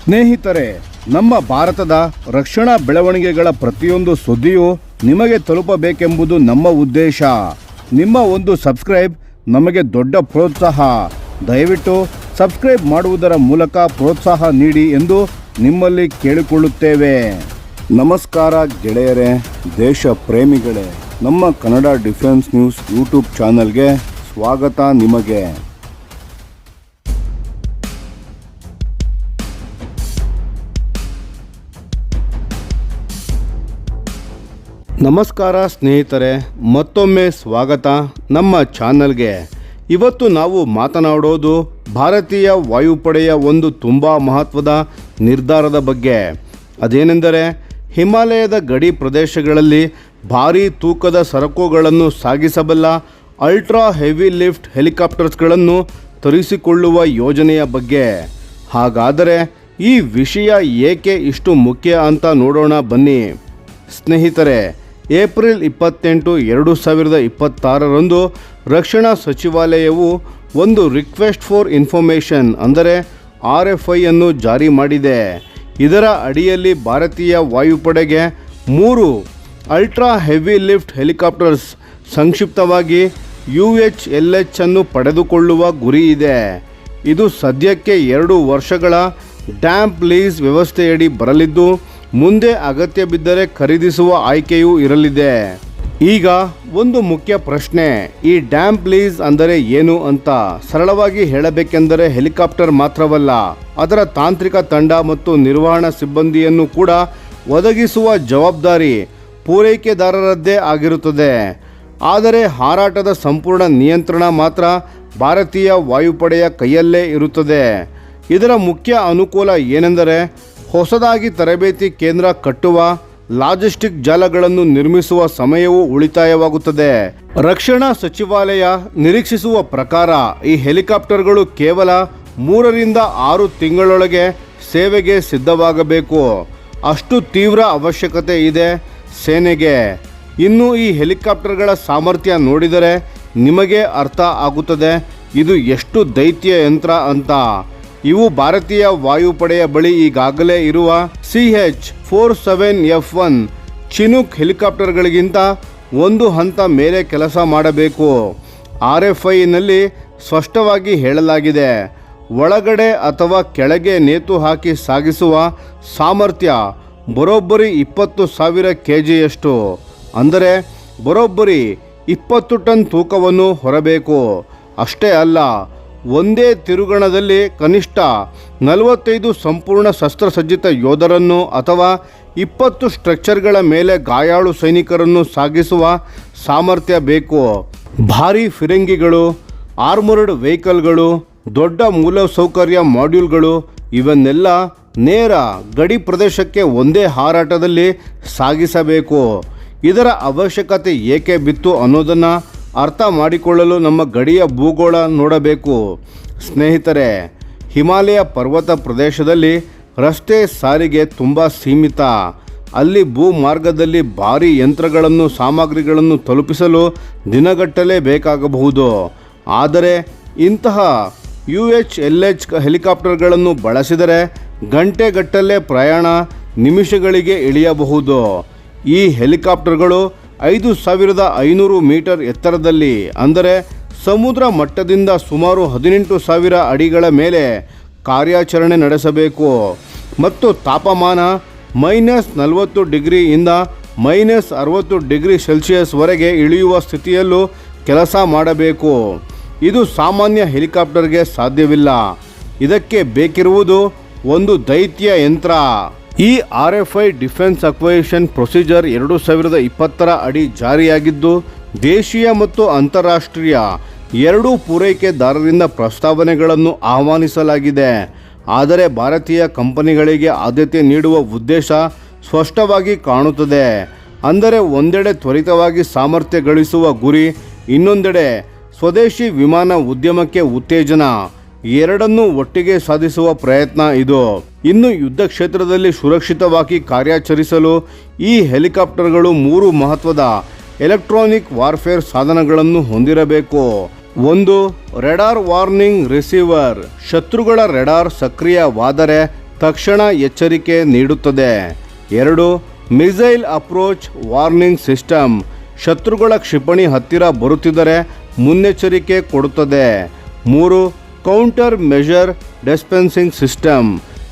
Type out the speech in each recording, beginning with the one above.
ಸ್ನೇಹಿತರೆ, ನಮ್ಮ ಭಾರತದ ರಕ್ಷಣಾ ಬೆಳವಣಿಗೆಗಳ ಪ್ರತಿಯೊಂದು ಸುದ್ದಿಯೂ ನಿಮಗೆ ತಲುಪಬೇಕೆಂಬುದು ನಮ್ಮ ಉದ್ದೇಶ. ನಿಮ್ಮ ಒಂದು ಸಬ್ಸ್ಕ್ರೈಬ್ ನಮಗೆ ದೊಡ್ಡ ಪ್ರೋತ್ಸಾಹ. ದಯವಿಟ್ಟು ಸಬ್ಸ್ಕ್ರೈಬ್ ಮಾಡುವುದರ ಮೂಲಕ ಪ್ರೋತ್ಸಾಹ ನೀಡಿ ಎಂದು ನಿಮ್ಮಲ್ಲಿ ಕೇಳಿಕೊಳ್ಳುತ್ತೇವೆ. ನಮಸ್ಕಾರ ಗೆಳೆಯರೇ, ದೇಶ ಪ್ರೇಮಿಗಳೇ, ನಮ್ಮ ಕನ್ನಡ ಡಿಫೆನ್ಸ್ ನ್ಯೂಸ್ ಯೂಟ್ಯೂಬ್ ಚಾನಲ್ಗೆ ಸ್ವಾಗತ ನಿಮಗೆ. ನಮಸ್ಕಾರ ಸ್ನೇಹಿತರೆ, ಮತ್ತೊಮ್ಮೆ ಸ್ವಾಗತ ನಮ್ಮ ಚಾನಲ್ಗೆ. ಇವತ್ತು ನಾವು ಮಾತನಾಡೋದು ಭಾರತೀಯ ವಾಯುಪಡೆಯ ಒಂದು ತುಂಬ ಮಹತ್ವದ ನಿರ್ಧಾರದ ಬಗ್ಗೆ. ಅದೇನೆಂದರೆ, ಹಿಮಾಲಯದ ಗಡಿ ಪ್ರದೇಶಗಳಲ್ಲಿ ಭಾರೀ ತೂಕದ ಸರಕುಗಳನ್ನು ಸಾಗಿಸಬಲ್ಲ ಅಲ್ಟ್ರಾ ಹೆವಿ ಲಿಫ್ಟ್ ಹೆಲಿಕಾಪ್ಟರ್ಸ್ಗಳನ್ನು ತರಿಸಿಕೊಳ್ಳುವ ಯೋಜನೆಯ ಬಗ್ಗೆ. ಹಾಗಾದರೆ ಈ ವಿಷಯ ಏಕೆ ಇಷ್ಟು ಮುಖ್ಯ ಅಂತ ನೋಡೋಣ ಬನ್ನಿ. ಸ್ನೇಹಿತರೆ, ಏಪ್ರಿಲ್ 28, 2026ರಂದು ರಕ್ಷಣಾ ಸಚಿವಾಲಯವು ಒಂದು ರಿಕ್ವೆಸ್ಟ್ ಫಾರ್ ಇನ್ಫಾರ್ಮೇಷನ್ ಅಂದರೆ RFI ಅನ್ನು ಜಾರಿ ಮಾಡಿದೆ. ಇದರ ಅಡಿಯಲ್ಲಿ ಭಾರತೀಯ ವಾಯುಪಡೆಗೆ 3 ಅಲ್ಟ್ರಾ ಹೆವಿ ಲಿಫ್ಟ್ ಹೆಲಿಕಾಪ್ಟರ್ಸ್, ಸಂಕ್ಷಿಪ್ತವಾಗಿ UHLH ಅನ್ನು ಪಡೆದುಕೊಳ್ಳುವ ಗುರಿ ಇದೆ. ಇದು ಸದ್ಯಕ್ಕೆ 2 ವರ್ಷಗಳ ಡ್ಯಾಂಪ್ ಲೀಸ್ ವ್ಯವಸ್ಥೆಯಡಿ ಬರಲಿದ್ದು, ಮುಂದೆ ಅಗತ್ಯ ಬಿದ್ದರೆ ಖರೀದಿಸುವ ಆಯ್ಕೆಯೂ ಇರಲಿದೆ. ಈಗ ಒಂದು ಮುಖ್ಯ ಪ್ರಶ್ನೆ, ಈ ಡ್ಯಾಂಪ್ ಲೀಸ್ ಅಂದರೆ ಏನು ಅಂತ. ಸರಳವಾಗಿ ಹೇಳಬೇಕೆಂದರೆ ಹೆಲಿಕಾಪ್ಟರ್ ಮಾತ್ರವಲ್ಲ, ಅದರ ತಾಂತ್ರಿಕ ತಂಡ ಮತ್ತು ನಿರ್ವಹಣಾ ಸಿಬ್ಬಂದಿಯನ್ನು ಕೂಡ ಒದಗಿಸುವ ಜವಾಬ್ದಾರಿ ಪೂರೈಕೆದಾರರದ್ದೇ ಆಗಿರುತ್ತದೆ. ಆದರೆ ಹಾರಾಟದ ಸಂಪೂರ್ಣ ನಿಯಂತ್ರಣ ಮಾತ್ರ ಭಾರತೀಯ ವಾಯುಪಡೆಯ ಕೈಯಲ್ಲೇ ಇರುತ್ತದೆ. ಇದರ ಮುಖ್ಯ ಅನುಕೂಲ ಏನೆಂದರೆ, ಹೊಸದಾಗಿ ತರಬೇತಿ ಕೇಂದ್ರ ಕಟ್ಟುವ, ಲಾಜಿಸ್ಟಿಕ್ ಜಾಲಗಳನ್ನು ನಿರ್ಮಿಸುವ ಸಮಯವೂ ಉಳಿತಾಯವಾಗುತ್ತದೆ. ರಕ್ಷಣಾ ಸಚಿವಾಲಯ ನಿರೀಕ್ಷಿಸುವ ಪ್ರಕಾರ ಈ ಹೆಲಿಕಾಪ್ಟರ್ಗಳು ಕೇವಲ 3 ರಿಂದ 6 ತಿಂಗಳೊಳಗೆ ಸೇವೆಗೆ ಸಿದ್ಧವಾಗಬೇಕು. ಅಷ್ಟು ತೀವ್ರ ಅವಶ್ಯಕತೆ ಇದೆ ಸೇನೆಗೆ. ಇನ್ನು ಈ ಹೆಲಿಕಾಪ್ಟರ್ಗಳ ಸಾಮರ್ಥ್ಯ ನೋಡಿದರೆ ನಿಮಗೆ ಅರ್ಥ ಆಗುತ್ತದೆ ಇದು ಎಷ್ಟು ದೈತ್ಯ ಯಂತ್ರ ಅಂತ. ಇವು ಭಾರತೀಯ ವಾಯುಪಡೆಯ ಬಳಿ ಈಗಾಗಲೇ ಇರುವ CH-47F1 ಚಿನೂಕ್ ಹೆಲಿಕಾಪ್ಟರ್ಗಳಿಗಿಂತ ಒಂದು ಹಂತ ಮೇಲೆ ಕೆಲಸ ಮಾಡಬೇಕು. RFIನಲ್ಲಿ ಸ್ಪಷ್ಟವಾಗಿ ಹೇಳಲಾಗಿದೆ, ಒಳಗಡೆ ಅಥವಾ ಕೆಳಗೆ ನೇತು ಹಾಕಿ ಸಾಗಿಸುವ ಸಾಮರ್ಥ್ಯ ಬರೋಬ್ಬರಿ 20,000 kgಯಷ್ಟು, ಅಂದರೆ ಬರೋಬ್ಬರಿ 20 ಟನ್ ತೂಕವನ್ನು ಹೊರಬೇಕು. ಅಷ್ಟೇ ಅಲ್ಲ, ಒಂದೇ ತಿರುಗಣದಲ್ಲಿ ಕನಿಷ್ಠ 45 ಸಂಪೂರ್ಣ ಶಸ್ತ್ರಸಜ್ಜಿತ ಯೋಧರನ್ನು ಅಥವಾ 20 ಸ್ಟ್ರಕ್ಚರ್ಗಳ ಮೇಲೆ ಗಾಯಾಳು ಸೈನಿಕರನ್ನು ಸಾಗಿಸುವ ಸಾಮರ್ಥ್ಯ ಬೇಕು. ಭಾರೀ ಫಿರಂಗಿಗಳು, ಆರ್ಮರ್ಡ್ ವೆಹಿಕಲ್ಗಳು, ದೊಡ್ಡ ಮೂಲಸೌಕರ್ಯ ಮಾಡ್ಯೂಲ್ಗಳು ಇವನ್ನೆಲ್ಲ ನೇರ ಗಡಿ ಪ್ರದೇಶಕ್ಕೆ ಒಂದೇ ಹಾರಾಟದಲ್ಲಿ ಸಾಗಿಸಬೇಕು. ಇದರ ಅವಶ್ಯಕತೆ ಏಕೆ ಬಿತ್ತು ಅನ್ನೋದನ್ನು ಅರ್ಥ ಮಾಡಿಕೊಳ್ಳಲು ನಮ್ಮ ಗಡಿಯ ಭೂಗೋಳ ನೋಡಬೇಕು. ಸ್ನೇಹಿತರೆ, ಹಿಮಾಲಯ ಪರ್ವತ ಪ್ರದೇಶದಲ್ಲಿ ರಸ್ತೆ ಸಾರಿಗೆ ತುಂಬ ಸೀಮಿತ. ಅಲ್ಲಿ ಭೂಮಾರ್ಗದಲ್ಲಿ ಭಾರೀ ಯಂತ್ರಗಳನ್ನು, ಸಾಮಗ್ರಿಗಳನ್ನು ತಲುಪಿಸಲು ದಿನಗಟ್ಟಲೆ ಬೇಕಾಗಬಹುದು. ಆದರೆ ಇಂತಹ UHLH ಹೆಲಿಕಾಪ್ಟರ್ಗಳನ್ನು ಬಳಸಿದರೆ ಗಂಟೆಗಟ್ಟಲೆ ಪ್ರಯಾಣ ನಿಮಿಷಗಳಿಗೆ ಇಳಿಯಬಹುದು. ಈ ಹೆಲಿಕಾಪ್ಟರ್ಗಳು 5,500 ಮೀಟರ್ ಎತ್ತರದಲ್ಲಿ, ಅಂದರೆ ಸಮುದ್ರ ಮಟ್ಟದಿಂದ ಸುಮಾರು 18,000 ಅಡಿಗಳ ಮೇಲೆ ಕಾರ್ಯಾಚರಣೆ ನಡೆಸಬೇಕು ಮತ್ತು ತಾಪಮಾನ -40 ಡಿಗ್ರಿಯಿಂದ -60 ಡಿಗ್ರಿ ಸೆಲ್ಸಿಯಸ್ವರೆಗೆ ಇಳಿಯುವ ಸ್ಥಿತಿಯಲ್ಲೂ ಕೆಲಸ ಮಾಡಬೇಕು. ಇದು ಸಾಮಾನ್ಯ ಹೆಲಿಕಾಪ್ಟರ್ಗೆ ಸಾಧ್ಯವಿಲ್ಲ. ಇದಕ್ಕೆ ಬೇಕಿರುವುದು ಒಂದು ದೈತ್ಯ ಯಂತ್ರ. ಈ RFI ಡಿಫೆನ್ಸ್ ಅಕ್ವೈಷನ್ ಪ್ರೊಸೀಜರ್ 2020ರ ಅಡಿ ಜಾರಿಯಾಗಿದ್ದು, ದೇಶೀಯ ಮತ್ತು ಅಂತಾರಾಷ್ಟ್ರೀಯ ಎರಡೂ ಪೂರೈಕೆದಾರರಿಂದ ಪ್ರಸ್ತಾವನೆಗಳನ್ನು ಆಹ್ವಾನಿಸಲಾಗಿದೆ. ಆದರೆ ಭಾರತೀಯ ಕಂಪನಿಗಳಿಗೆ ಆದ್ಯತೆ ನೀಡುವ ಉದ್ದೇಶ ಸ್ಪಷ್ಟವಾಗಿ ಕಾಣುತ್ತದೆ. ಅಂದರೆ ಒಂದೆಡೆ ತ್ವರಿತವಾಗಿ ಸಾಮರ್ಥ್ಯ ಗಳಿಸುವ ಗುರಿ, ಇನ್ನೊಂದೆಡೆ ಸ್ವದೇಶಿ ವಿಮಾನ ಉದ್ಯಮಕ್ಕೆ ಉತ್ತೇಜನ. ಎರಡನ್ನೂ ಒಟ್ಟಿಗೆ ಸಾಧಿಸುವ ಪ್ರಯತ್ನ ಇದು. ಇನ್ನು ಯುದ್ಧ ಕ್ಷೇತ್ರದಲ್ಲಿ ಸುರಕ್ಷಿತವಾಗಿ ಕಾರ್ಯಾಚರಿಸಲು ಈ ಹೆಲಿಕಾಪ್ಟರ್ಗಳು 3 ಮಹತ್ವದ ಎಲೆಕ್ಟ್ರಾನಿಕ್ ವಾರ್ಫೇರ್ ಸಾಧನಗಳನ್ನು ಹೊಂದಿರಬೇಕು. ಒಂದು, ರೆಡಾರ್ ವಾರ್ನಿಂಗ್ ರಿಸೀವರ್. ಶತ್ರುಗಳ ರೆಡಾರ್ ಸಕ್ರಿಯವಾದರೆ ತಕ್ಷಣ ಎಚ್ಚರಿಕೆ ನೀಡುತ್ತದೆ. 2. Missile approach warning system. ಶತ್ರುಗಳ ಕ್ಷಿಪಣಿ ಹತ್ತಿರ ಬರುತ್ತಿದ್ದರೆ ಮುನ್ನೆಚ್ಚರಿಕೆ ಕೊಡುತ್ತದೆ. 3. Countermeasure dispensing system.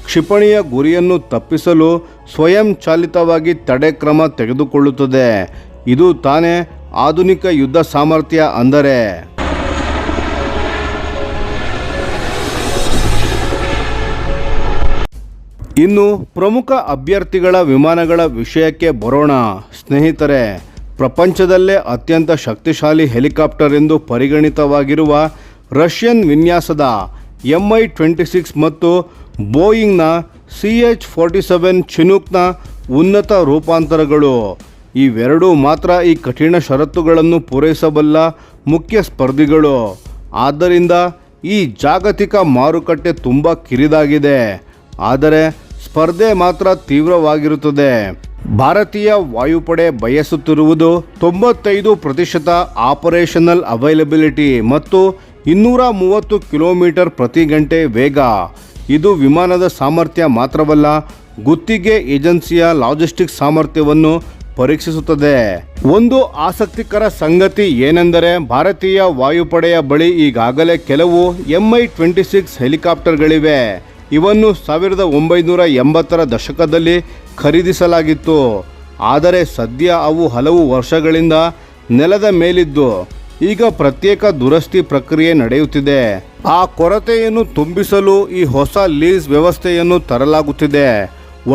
ಕ್ಷಿಪಣಿಯ ಗುರಿಯನ್ನು ತಪ್ಪಿಸಲು ಸ್ವಯಂಚಾಲಿತವಾಗಿ ತಡೆ ಕ್ರಮ ತೆಗೆದುಕೊಳ್ಳುತ್ತದೆ. ಇದು ತಾನೇ ಆಧುನಿಕ ಯುದ್ಧ ಸಾಮರ್ಥ್ಯ ಅಂದರೆ. ಇನ್ನು ಪ್ರಮುಖ ಅಭ್ಯರ್ಥಿಗಳ ವಿಮಾನಗಳ ವಿಷಯಕ್ಕೆ ಬರೋಣ. ಸ್ನೇಹಿತರೆ, ಪ್ರಪಂಚದಲ್ಲೇ ಅತ್ಯಂತ ಶಕ್ತಿಶಾಲಿ ಹೆಲಿಕಾಪ್ಟರ್ ಎಂದು ಪರಿಗಣಿತವಾಗಿರುವ ರಷ್ಯನ್ ವಿನ್ಯಾಸದ Mi-26 ಮತ್ತು ಬೋಯಿಂಗ್ನ CH-47 ಚಿನೂಕ್ನ ಉನ್ನತ ರೂಪಾಂತರಗಳು ಇವೆರಡೂ ಮಾತ್ರ ಈ ಕಠಿಣ ಷರತ್ತುಗಳನ್ನು ಪೂರೈಸಬಲ್ಲ ಮುಖ್ಯ ಸ್ಪರ್ಧಿಗಳು. ಆದ್ದರಿಂದ ಈ ಜಾಗತಿಕ ಮಾರುಕಟ್ಟೆ ತುಂಬ ಕಿರಿದಾಗಿದೆ, ಆದರೆ ಸ್ಪರ್ಧೆ ಮಾತ್ರ ತೀವ್ರವಾಗಿರುತ್ತದೆ. ಭಾರತೀಯ ವಾಯುಪಡೆ ಬಯಸುತ್ತಿರುವುದು 95% ಆಪರೇಷನಲ್ ಅವೈಲಬಿಲಿಟಿ ಮತ್ತು 230 ಕಿಲೋಮೀಟರ್ ಪ್ರತಿ ಗಂಟೆ ವೇಗ. ಇದು ವಿಮಾನದ ಸಾಮರ್ಥ್ಯ ಮಾತ್ರವಲ್ಲ, ಗುತ್ತಿಗೆ ಏಜೆನ್ಸಿಯ ಲಾಜಿಸ್ಟಿಕ್ಸ್ ಸಾಮರ್ಥ್ಯವನ್ನು ಪರೀಕ್ಷಿಸುತ್ತದೆ. ಒಂದು ಆಸಕ್ತಿಕರ ಸಂಗತಿ ಏನೆಂದರೆ, ಭಾರತೀಯ ವಾಯುಪಡೆಯ ಬಳಿ ಈಗಾಗಲೇ ಕೆಲವು Mi-26 ಹೆಲಿಕಾಪ್ಟರ್ಗಳಿವೆ. ಇವನ್ನು 1980ರ ದಶಕದಲ್ಲಿ ಖರೀದಿಸಲಾಗಿತ್ತು. ಆದರೆ ಸದ್ಯ ಅವು ಹಲವು ವರ್ಷಗಳಿಂದ ನೆಲದ ಮೇಲಿದ್ದು ಈಗ ಪ್ರತ್ಯೇಕ ದುರಸ್ತಿ ಪ್ರಕ್ರಿಯೆ ನಡೆಯುತ್ತಿದೆ. ಆ ಕೊರತೆಯನ್ನು ತುಂಬಿಸಲು ಈ ಹೊಸ ಲೀಸ್ ವ್ಯವಸ್ಥೆಯನ್ನು ತರಲಾಗುತ್ತಿದೆ.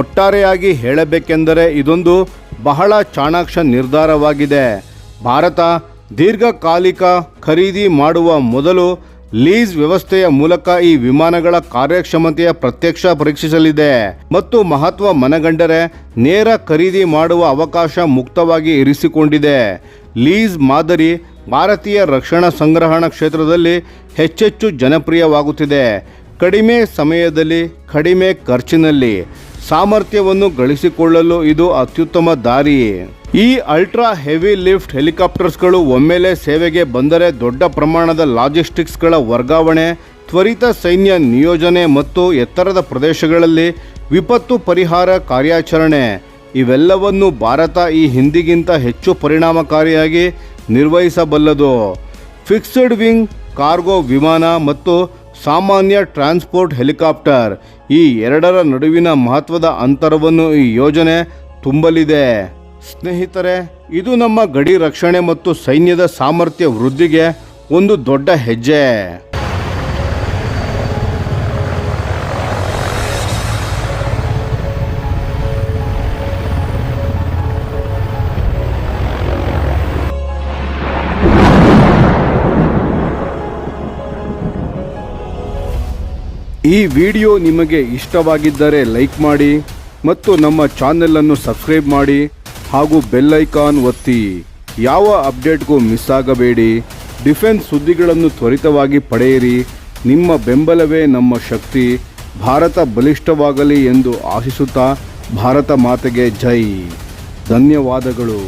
ಒಟ್ಟಾರೆಯಾಗಿ ಹೇಳಬೇಕೆಂದರೆ ಇದೊಂದು ಬಹಳ ಚಾಣಾಕ್ಷ ನಿರ್ಧಾರವಾಗಿದೆ. ಭಾರತ ದೀರ್ಘಕಾಲಿಕ ಖರೀದಿ ಮಾಡುವ ಮೊದಲು ಲೀಸ್ ವ್ಯವಸ್ಥೆಯ ಮೂಲಕ ಈ ವಿಮಾನಗಳ ಕಾರ್ಯಕ್ಷಮತೆಯ ಪ್ರತ್ಯಕ್ಷ ಪರೀಕ್ಷಿಸಲಿದೆ ಮತ್ತು ಮಹತ್ವ ಮನಗಂಡರೆ ನೇರ ಖರೀದಿ ಮಾಡುವ ಅವಕಾಶ ಮುಕ್ತವಾಗಿ ಇರಿಸಿಕೊಂಡಿದೆ. ಲೀಸ್ ಮಾದರಿ ಭಾರತೀಯ ರಕ್ಷಣಾ ಸಂಗ್ರಹಣಾ ಕ್ಷೇತ್ರದಲ್ಲಿ ಹೆಚ್ಚೆಚ್ಚು ಜನಪ್ರಿಯವಾಗುತ್ತಿದೆ. ಕಡಿಮೆ ಸಮಯದಲ್ಲಿ ಕಡಿಮೆ ಖರ್ಚಿನಲ್ಲಿ ಸಾಮರ್ಥ್ಯವನ್ನು ಗಳಿಸಿಕೊಳ್ಳಲು ಇದು ಅತ್ಯುತ್ತಮ ದಾರಿ. ಈ ಅಲ್ಟ್ರಾ ಹೆವಿ ಲಿಫ್ಟ್ ಹೆಲಿಕಾಪ್ಟರ್ಸ್ಗಳು ಒಮ್ಮೆಲೆ ಸೇವೆಗೆ ಬಂದರೆ ದೊಡ್ಡ ಪ್ರಮಾಣದ ಲಾಜಿಸ್ಟಿಕ್ಸ್ಗಳ ವರ್ಗಾವಣೆ, ತ್ವರಿತ ಸೈನ್ಯ ನಿಯೋಜನೆ ಮತ್ತು ಎತ್ತರದ ಪ್ರದೇಶಗಳಲ್ಲಿ ವಿಪತ್ತು ಪರಿಹಾರ ಕಾರ್ಯಾಚರಣೆ ಇವೆಲ್ಲವನ್ನು ಭಾರತ ಈ ಹಿಂದಿಗಿಂತ ಹೆಚ್ಚು ಪರಿಣಾಮಕಾರಿಯಾಗಿ ನಿರ್ವಹಿಸಬಲ್ಲದು. ಫಿಕ್ಸ್ಡ್ ವಿಂಗ್ ಕಾರ್ಗೋ ವಿಮಾನ ಮತ್ತು ಸಾಮಾನ್ಯ ಟ್ರಾನ್ಸ್ಪೋರ್ಟ್ ಹೆಲಿಕಾಪ್ಟರ್ ಈ ಎರಡರ ನಡುವಿನ ಮಹತ್ವದ ಅಂತರವನ್ನು ಈ ಯೋಜನೆ ತುಂಬಲಿದೆ. ಸ್ನೇಹಿತರೆ, ಇದು ನಮ್ಮ ಗಡಿ ರಕ್ಷಣೆ ಮತ್ತು ಸೈನ್ಯದ ಸಾಮರ್ಥ್ಯ ವೃದ್ಧಿಗೆ ಒಂದು ದೊಡ್ಡ ಹೆಜ್ಜೆ. ಈ ವಿಡಿಯೋ ನಿಮಗೆ ಇಷ್ಟವಾಗಿದ್ದರೆ ಲೈಕ್ ಮಾಡಿ ಮತ್ತು ನಮ್ಮ ಚಾನೆಲನ್ನು ಸಬ್ಸ್ಕ್ರೈಬ್ ಮಾಡಿ ಹಾಗೂ ಬೆಲ್ ಐಕಾನ್ ಒತ್ತಿ. ಯಾವ ಅಪ್ಡೇಟ್ಗೂ ಮಿಸ್ ಆಗಬೇಡಿ. ಡಿಫೆನ್ಸ್ ಸುದ್ದಿಗಳನ್ನು ತ್ವರಿತವಾಗಿ ಪಡೆಯಿರಿ. ನಿಮ್ಮ ಬೆಂಬಲವೇ ನಮ್ಮ ಶಕ್ತಿ. ಭಾರತ ಬಲಿಷ್ಠವಾಗಲಿ ಎಂದು ಆಶಿಸುತ್ತಾ ಭಾರತ ಮಾತೆಗೆ ಜೈ. ಧನ್ಯವಾದಗಳು.